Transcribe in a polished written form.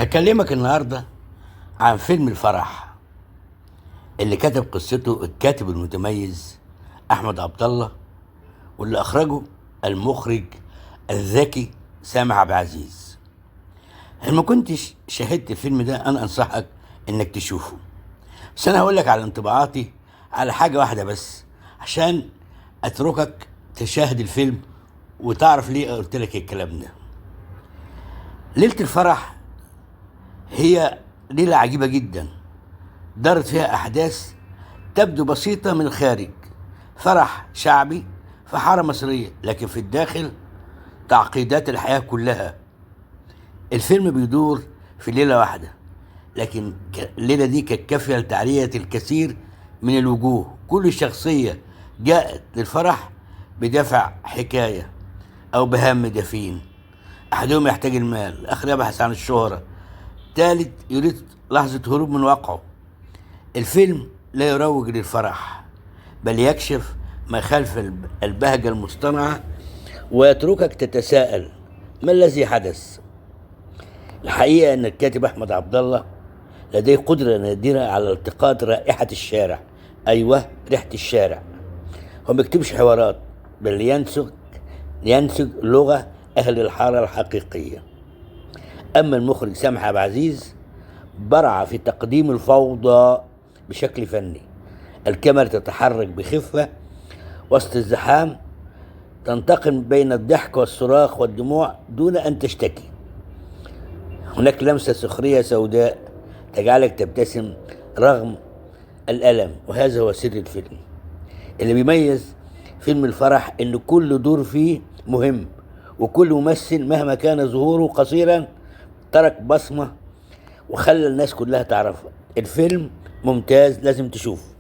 هكلمك النهارده عن فيلم الفرح اللي كتب قصته الكاتب المتميز احمد عبد الله، واللي اخرجه المخرج الذكي سامح عبد العزيز. ما كنتش شاهدت الفيلم ده، انا انصحك انك تشوفه. بس انا هقول لك على انطباعاتي على حاجه واحده بس، عشان اتركك تشاهد الفيلم وتعرف ليه قلت لك الكلام ده. ليله الفرح هي ليله عجيبه جدا، دارت فيها أحداث تبدو بسيطة من الخارج. فرح شعبي في حارة مصرية، لكن في الداخل تعقيدات الحياة كلها. الفيلم بيدور في ليلة واحدة، لكن الليلة دي كانت كافية لتعرية الكثير من الوجوه. كل شخصية جاءت للفرح بدافع حكاية أو بهم دفين. أحدهم يحتاج المال، الآخر يبحث عن الشهرة، ثالث يريد لحظة هروب من واقعه. الفيلم لا يروج للفرح، بل يكشف ما خلف البهجة المصطنعة ويتركك تتساءل ما الذي حدث. الحقيقة أن الكاتب أحمد عبد الله لديه قدرة نادرة على التقاط رائحة الشارع. أيوة، ريحة الشارع. هو ما بيكتبش حوارات، بل ينسج لغة أهل الحارة الحقيقية. أما المخرج سامح عبد العزيز برع في تقديم الفوضى بشكل فني. الكاميرا تتحرك بخفة وسط الزحام، تنتقل بين الضحك والصراخ والدموع دون أن تشتكي. هناك لمسة سخرية سوداء تجعلك تبتسم رغم الألم، وهذا هو سر الفيلم. اللي بيميز فيلم الفرح إن كل دور فيه مهم، وكل ممثل مهما كان ظهوره قصيرا ترك بصمة وخلى الناس كلها تعرفها. الفيلم ممتاز، لازم تشوفه.